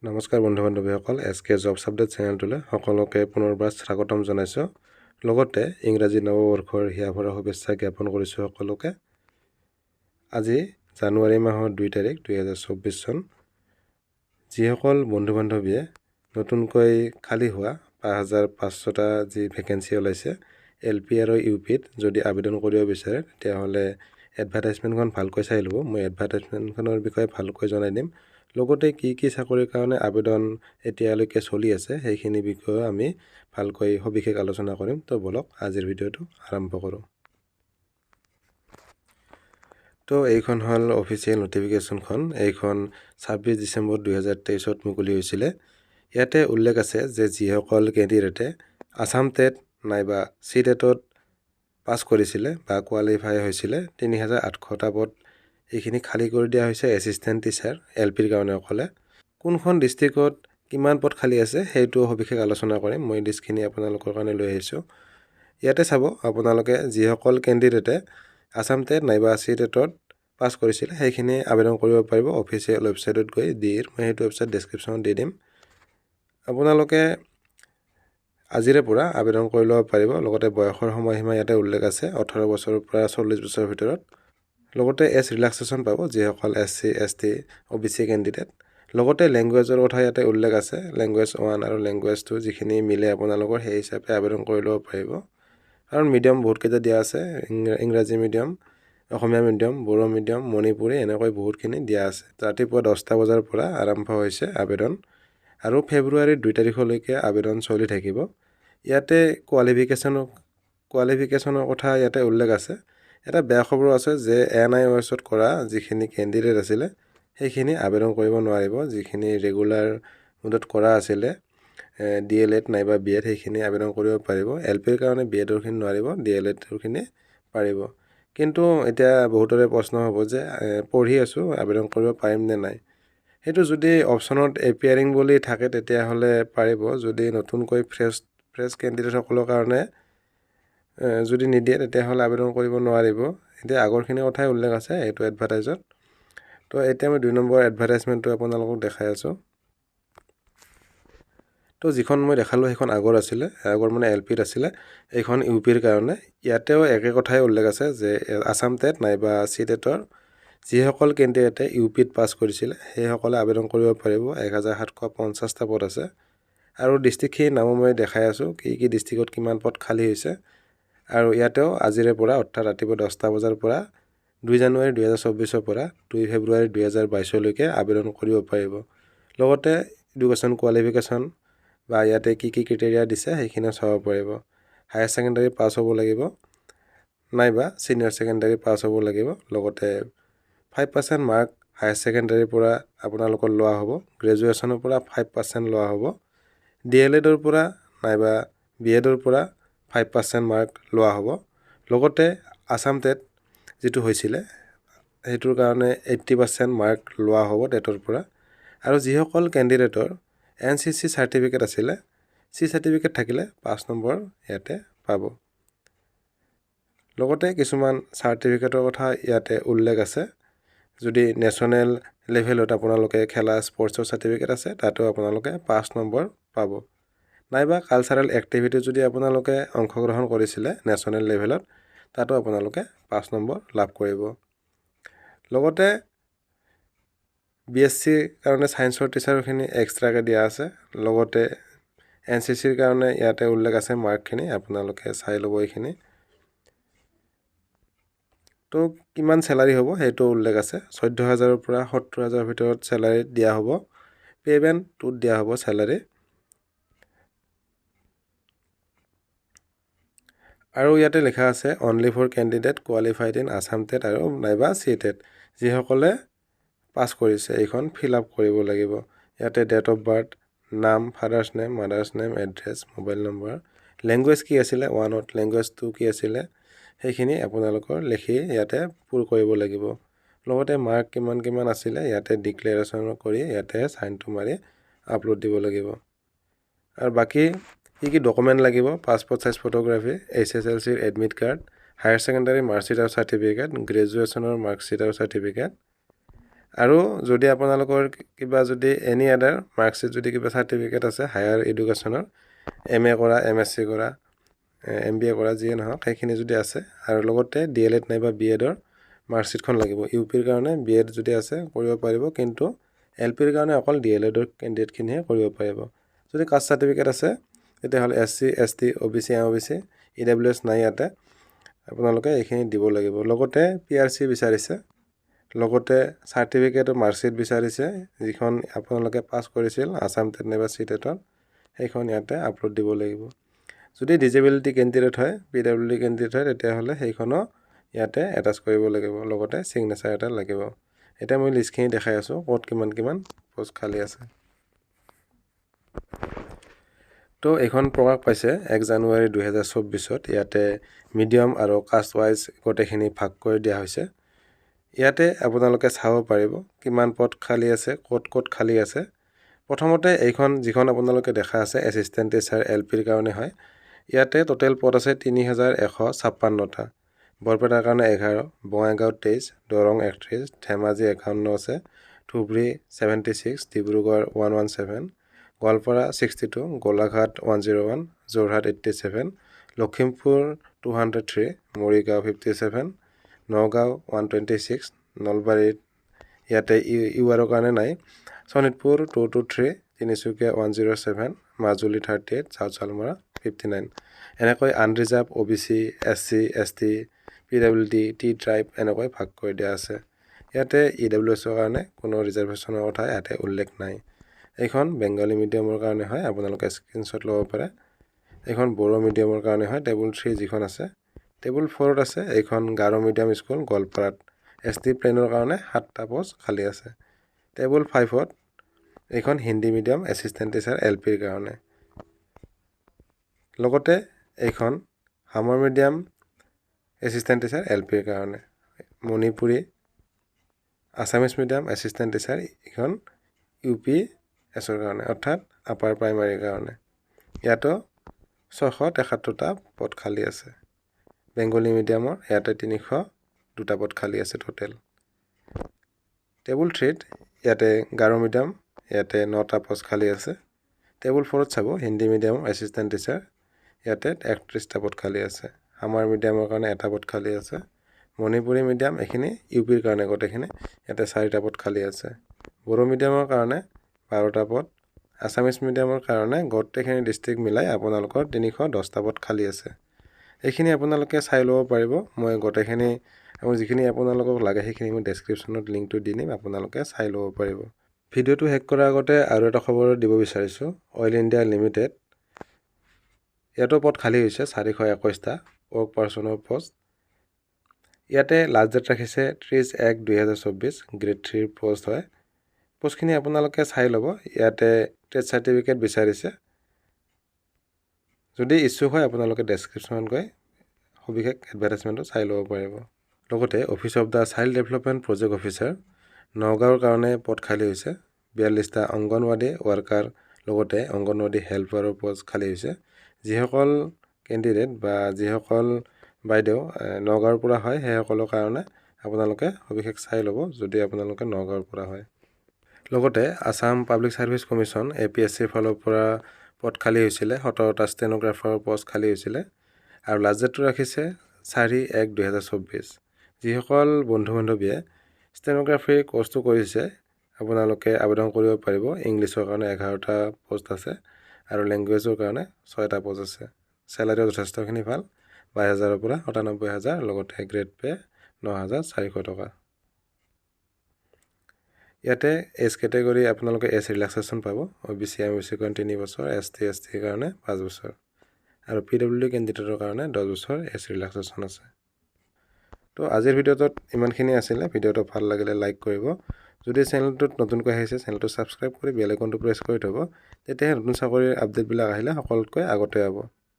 নমস্কাৰ বন্ধু-বান্ধৱীসকল এছকে job update চেনেলটোলৈ সকলোকে পুনৰবাৰ স্বাগতম জনাইছোঁ। লগতে ইংৰাজী নৱবৰ্ষৰ হিয়াভৰা শুভেচ্ছা জ্ঞাপন কৰিছোঁ সকলোকে। আজি জানুৱাৰী মাহৰ 2 তাৰিখ 2024 চন। যিসকল বন্ধু-বান্ধৱীয়ে নতুনকৈ খালী হোৱা 5500টা যি ভেকেঞ্চি ওলাইছে LP আৰু UPত যদি আবেদন কৰিব বিচাৰে তেতিয়াহ'লে এডভাৰটাইজমেণ্টখন ভালকৈ চাই ল'ব। মই এডভাৰটাইজমেণ্টখনৰ বিষয়ে ভালকৈ জনাই দিম। লগতে কি চাকৰিৰ কাৰণে আবেদন এতিয়ালৈকে চলি আছে সেইখিনি বিষয়ে আমি ভালকৈ সবিশেষ আলোচনা কৰিম। তো বলক আজিৰ ভিডিঅ'টো আৰম্ভ কৰোঁ। তো এইখন হ'ল অফিচিয়েল নটিফিকেশ্যনখন। এইখন 26 ডিচেম্বৰ 2023ত মুকলি হৈছিলে। ইয়াতে উল্লেখ আছে যে যিসকল কেণ্ডিডেটে আছাম টেট নাইবা CTETত পাছ কৰিছিলে বা কোৱালিফাই হৈছিলে 3800টা পদ এইখিনি খালী কৰি দিয়া হৈছে এছিষ্টেণ্ট টিচাৰ LPৰ কাৰণে অকলে। কোনখন ডিষ্ট্ৰিক্টত কিমান পদ খালী আছে সেইটো সবিশেষ আলোচনা কৰিম। মই লিষ্টখিনি আপোনালোকৰ কাৰণে লৈ আহিছোঁ। ইয়াতে চাব আপোনালোকে যিসকল কেণ্ডিডেটে আছাম টেট নাইবা CTETত পাছ কৰিছিলে সেইখিনি আবেদন কৰিব পাৰিব অফিচিয়েল ৱেবছাইটত গৈ ডিৰ। মই সেইটো ৱেবছাইট ডেছক্ৰিপশ্যনত দি দিম। আপোনালোকে আজিৰে পৰা আবেদন কৰি ল'ব পাৰিব। লগতে বয়সৰ সময়সীমা ইয়াতে উল্লেখ আছে 18 বছৰৰ পৰা 40 বছৰৰ ভিতৰত। লগতে এজ ৰিলেক্সেশ্যন পাব যিসকল SC ST OBC কেণ্ডিডেট। লগতে লেংগুৱেজৰ কথা ইয়াতে উল্লেখ আছে, লেংগুৱেজ 1 আৰু লেংগুৱেজ 2 যিখিনি মিলে আপোনালোকৰ সেই হিচাপে আবেদন কৰি ল'ব পাৰিব। কাৰণ মিডিয়াম বহুতকেইটা দিয়া আছে, ইংৰাজী মিডিয়াম, অসমীয়া মিডিয়াম, বড়ো মিডিয়াম, মণিপুৰী এনেকৈ বহুতখিনি দিয়া আছে। ৰাতিপুৱা 10টা বজাৰ পৰা আৰম্ভ হৈছে আবেদন আৰু ফেব্ৰুৱাৰীৰ 2 তাৰিখলৈকে আবেদন চলি থাকিব। ইয়াতে কোৱালিফিকেশ্যনৰ কথা ইয়াতে উল্লেখ আছে। এটা বেয়া খবৰ আছে যে NIOSত কৰা যিখিনি কেণ্ডিডেট আছিলে সেইখিনি আবেদন কৰিব নোৱাৰিব। যিখিনি ৰেগুলাৰ মুডত কৰা আছিলে DLED নাইবা BEd সেইখিনি আবেদন কৰিব পাৰিব। LPৰ কাৰণে BEdৰখিনি নোৱাৰিব, DLEDৰখিনি পাৰিব। কিন্তু এতিয়া বহুতৰে প্ৰশ্ন হ'ব যে পঢ়ি আছোঁ আবেদন কৰিব পাৰিম নে নাই। সেইটো যদি অপশ্যনত এপিয়াৰিং বুলি থাকে তেতিয়াহ'লে পাৰিব। যদি নতুনকৈ ফ্ৰেছ কেণ্ডিডেটসকলৰ কাৰণে যদি নিদিয়ে তেতিয়াহ'লে আবেদন কৰিব নোৱাৰিব। এতিয়া আগৰখিনি কথাই উল্লেখ আছে এইটো এডভাৰটাইজত। তো এতিয়া মই 2 নম্বৰ এডভাৰটাইজমেণ্টটো আপোনালোকক দেখাই আছোঁ। তো যিখন মই দেখালোঁ সেইখন আগৰ মানে LPত আছিলে, এইখন UPৰ কাৰণে। ইয়াতেও একে কথাই উল্লেখ আছে যে আছাম টেট নাইবা CTETৰ যিসকল কেণ্ডিডেটে UPত পাছ কৰিছিলে সেইসকলে আবেদন কৰিব পাৰিব। 1750টা পদ আছে আৰু ডিষ্ট্ৰিক্টখিনিৰ নামো মই দেখাই আছোঁ কি ডিষ্ট্ৰিক্টত কিমান পদ খালী হৈছে। আৰু ইয়াতেও আজিৰে পৰা অৰ্থাৎ ৰাতিপুৱা 10টা বজাৰ পৰা 2 জানুৱাৰী 2024ৰ পৰা 2 ফেব্ৰুৱাৰী 2022লৈকে আবেদন কৰিব পাৰিব। লগতে এডুকেশ্যন কোৱালিফিকেশ্যন বা ইয়াতে কি ক্ৰাইটেৰিয়া দিছে সেইখিনিও চাব পাৰিব। হায়াৰ ছেকেণ্ডাৰী পাছ হ'ব লাগিব নাইবা ছিনিয়ৰ ছেকেণ্ডাৰী পাছ হ'ব লাগিব। লগতে 5% মাৰ্ক হায়াৰ ছেকেণ্ডাৰীৰ পৰা আপোনালোকৰ লোৱা হ'ব, গ্ৰেজুৱেশ্যনৰ পৰা 5% লোৱা হ'ব, DLEDৰ পৰা নাইবা BEdৰ পৰা 5% মাৰ্ক লোৱা হ'ব। লগতে আছাম টেট যিটো হৈছিলে সেইটোৰ কাৰণে 80% মাৰ্ক লোৱা হ'ব টেটৰ পৰা। আৰু যিসকল কেণ্ডিডেটৰ NCC চাৰ্টিফিকেট আছিলে, C চাৰ্টিফিকেট থাকিলে 5 নম্বৰ ইয়াতে পাব। লগতে কিছুমান চাৰ্টিফিকেটৰ কথা ইয়াতে উল্লেখ আছে। যদি নেশ্যনেল লেভেলত আপোনালোকে খেলা স্পৰ্টছৰ চাৰ্টিফিকেট আছে তাতেও আপোনালোকে 5 নম্বৰ পাব। নাইবা কালচাৰেল এক্টিভিটি যদি আপোনালোকে অংশগ্ৰহণ কৰিছিলে নেশ্যনেল লেভেলত তাতো আপোনালোকে 5 নম্বৰ লাভ কৰিব। লগতে BSCৰ কাৰণে ছায়েন্সৰ টিচাৰখিনি এক্সট্ৰাকৈ দিয়া আছে। লগতে NCCৰ কাৰণে ইয়াতে উল্লেখ আছে মাৰ্কখিনি, আপোনালোকে চাই ল'ব এইখিনি। তো কিমান চেলাৰী হ'ব সেইটো উল্লেখ আছে। 14,000ৰ পৰা 70,000ৰ ভিতৰত চেলাৰী দিয়া হ'ব। পে'মেণ্ট 2ত দিয়া হ'ব চেলাৰী। আৰু ইয়াতে লিখা আছে only for candidate qualified in Assam TET আৰু নাইবা CTET যিসকলে পাছ কৰিছে এইখন ফিল আপ কৰিব লাগিব। ইয়াতে ডেট অফ বাৰ্থ, নাম, father's name, mothers name, address, mobile number, language কি আছিলে 1ত, লেংগুৱেজ 2 কি আছিলে সেইখিনি আপোনালোকৰ লিখি ইয়াতে পূৰ কৰিব লাগিব। লগতে মাৰ্ক কিমান আছিলে ইয়াতে ডিক্লেৰেশ্যন কৰি ইয়াতে চাইনটো মাৰি আপলোড দিব লাগিব। আৰু বাকী কি ডকুমেণ্ট লাগিব, পাছপৰ্ট চাইজ ফটোগ্ৰাফী, SSLCৰ admit card, higher secondary marksheet আৰু চাৰ্টিফিকেট, গ্ৰেজুৱেশ্যনৰ মাৰ্কশ্বিট আৰু চাৰ্টিফিকেট আৰু যদি আপোনালোকৰ কিবা যদি এনি আদাৰ মাৰ্কশ্বিট যদি কিবা চাৰ্টিফিকেট আছে হায়াৰ এডুকেশ্যনৰ MA কৰা MSc কৰা MBA কৰা যিয়ে নহওক সেইখিনি যদি আছে আৰু লগতে DLED নাইবা BEdৰ মাৰ্কশ্বিটখন লাগিব UPৰ কাৰণে BEd যদি আছে কৰিব পাৰিব কিন্তু LPৰ কাৰণে অকল DLEDৰ কেণ্ডিডেটখিনিহে কৰিব পাৰিব যদি কাষ্ট চাৰ্টিফিকেট আছে তেতিয়াহ'লে SC ST OBC MOBC EWS নাই ইয়াতে আপোনালোকে এইখিনি দিব লাগিব লগতে PRC বিচাৰিছে লগতে চাৰ্টিফিকেট মাৰ্কশ্বিট বিচাৰিছে যিখন আপোনালোকে পাছ কৰিছিল আসাম টেট নাইবা CTETত সেইখন ইয়াতে আপলোড দিব লাগিব যদি ডিজেবিলিটি কেণ্ডিডেট হয় PWD কেণ্ডিডেট হয় তেতিয়াহ'লে সেইখনো ইয়াতে এটাচ কৰিব লাগিব লগতে সিগনেচাৰ এটা লাগিব এটা মই লিষ্টখিনি দেখাই আছোঁ ক'ত কিমান পোষ্ট খালী আছে তো এইখন প্ৰকাশ পাইছে 1 জানুৱাৰী 2024ত ইয়াতে মিডিয়াম আৰু কাষ্ট ৱাইজ গোটেইখিনি ভাগ কৰি দিয়া হৈছে ইয়াতে আপোনালোকে চাব পাৰিব কিমান পদ খালী আছে ক'ত খালী আছে প্ৰথমতে এইখন যিখন আপোনালোকে দেখা আছে এছিষ্টেণ্ট টিচাৰ LPৰ কাৰণে হয় ইয়াতে টোটেল পদ আছে 3156টা বৰপেটাৰ কাৰণে 11 বঙাইগাঁও 23 দৰং 31 ধেমাজি 51 আছে ধুবুৰী 76 ডিব্ৰুগড় 117 গোৱালপাৰা 62 গোলাঘাট 101 যোৰহাট 87 লখিমপুৰ 203 মৰিগাঁও 57 নগাঁও 126 নলবাৰীত ইয়াতে URৰ কাৰণে নাই শোণিতপুৰ 223 তিনিচুকীয়া 107 মাজুলী 38 চাউথ চালমৰা 59 এনেকৈ unreserved OBC SC ST PWD T tribe এনেকৈ ভাগ কৰি দিয়া আছে ইয়াতে EWSৰ কাৰণে কোনো ৰিজাৰ্ভেশ্যনৰ কথা ইয়াতে উল্লেখ নাই এইখন বেংগলী মিডিয়ামৰ কাৰণে হয় আপোনালোকে স্ক্ৰীনশ্বট ল'ব পাৰে এইখন বড়ো মিডিয়ামৰ কাৰণে হয় টেবুল 3 যিখন আছে টেবুল 4ত আছে এইখন গাৰো মিডিয়াম স্কুল গোৱালপাৰাত ST প্লেনৰ কাৰণে 7টা পোষ্ট খালী আছে টেবুল 5ত এইখন হিন্দী মিডিয়াম এছিষ্টেণ্ট টিচাৰ LPৰ কাৰণে লগতে এইখন হামৰ মিডিয়াম এছিষ্টেণ্ট টিচাৰ LPৰ কাৰণে Manipuri Assamese medium assistant teacher এইখন UPSৰ কাৰণে অৰ্থাৎ আপাৰ প্ৰাইমাৰীৰ কাৰণে ইয়াতো 673টা পদ খালী আছে বেংগলী মিডিয়ামৰ ইয়াতে 302টা পদ খালী আছে টোটেল টেবুল 3ত ইয়াতে গাৰো মিডিয়াম ইয়াতে 9টা পদ খালী আছে টেবুল 4ত চাব হিন্দী মিডিয়ামৰ এছিষ্টেণ্ট টিচাৰ ইয়াতে 31টা পদ খালী আছে হামাৰ মিডিয়ামৰ কাৰণে 1টা পদ খালী আছে মণিপুৰী মিডিয়াম এইখিনি UPৰ কাৰণে গোটেইখিনি ইয়াতে 4টা পদ খালী আছে বড়ো মিডিয়ামৰ কাৰণে 12টা পদ আছামিজ মিডিয়ামৰ কাৰণে গোটেইখিনি ডিষ্ট্ৰিক্ট মিলাই আপোনালোকৰ 310টা পদ খালী আছে এইখিনি আপোনালোকে চাই ল'ব পাৰিব মই গোটেইখিনি যিখিনি আপোনালোকক লাগে সেইখিনি মই ডেছক্ৰিপশ্যনত লিংকটো দি দিম আপোনালোকে চাই ল'ব পাৰিব ভিডিঅ'টো শেষ কৰাৰ আগতে আৰু এটা খবৰ দিব বিচাৰিছোঁ অইল ইণ্ডিয়া লিমিটেড ইয়াতো পদ খালী হৈছে 421টা ৱৰ্ক পাৰ্চনৰ পষ্ট ইয়াতে লাষ্ট ডেট ৰাখিছে 30/1/2024 গ্ৰেড 3 পষ্ট হয় পষ্টখিনি আপোনালোকে চাই ল'ব ইয়াতে টেট চাৰ্টিফিকেট বিচাৰিছে যদি ইচ্ছুক হয় আপোনালোকে ডেছক্ৰিপশ্যনত গৈ সবিশেষ এডভাৰটাইজমেণ্টটো চাই ল'ব পাৰিব লগতে office of the child development project officer নগাঁৱৰ কাৰণে পদ খালী হৈছে 42টা অংগনৱাড়ী ৱাৰ্কাৰ লগতে অংগনৱাড়ী হেল্পাৰৰ পষ্ট খালী হৈছে যিসকল কেণ্ডিডেট বা যিসকল বাইদেউ নগাঁৱৰ পৰা হয় সেইসকলৰ কাৰণে আপোনালোকে সবিশেষ চাই ল'ব যদি আপোনালোকে নগাঁৱৰ পৰা হয় লগতে আসাম পাব্লিক ছাৰ্ভিচ কমিশ্যন APSCৰ ফালৰ পৰা পদ খালী হৈছিলে 17টা ষ্টেনোগ্ৰাফাৰৰ পষ্ট খালী হৈছিলে আৰু লাষ্ট ডেটটো ৰাখিছে 4/1/2024 যিসকল বন্ধু বান্ধৱীয়ে ষ্টেনোগ্ৰাফি কোৰ্চটো কৰিছে আপোনালোকে আবেদন কৰিব পাৰিব ইংলিছৰ কাৰণে 11টা পষ্ট আছে আৰু লেংগুৱেজৰ কাৰণে 6টা পষ্ট আছে চেলাৰিও যথেষ্টখিনি ভাল 22,000ৰ পৰা 97,000 লগতে গ্ৰেড পে 9,400 টকা ইয়াতে এজ কেটেগৰী আপোনালোকে এজ ৰিলেক্সেশ্যন পাব OBC MOBC কাৰণে 3 বছৰ ST ST কাৰণে 5 বছৰ আৰু PWD কেণ্ডিডেটৰ কাৰণে 10 বছৰ এজ ৰিলেক্সেশ্যন আছে তো আজিৰ ভিডিঅ'টোত ইমানখিনি আছিলে ভিডিঅ'টো ভাল লাগিলে লাইক কৰিব যদি চেনেলটোত নতুনকৈ আহিছে চেনেলটো ছাবস্ক্ৰাইব কৰি বেল আইকনটো প্ৰেছ কৰি থ'ব তেতিয়াহে নতুন চাকৰিৰ আপডেটবিলাক আহিলে সকলোতকৈ আগতে পাব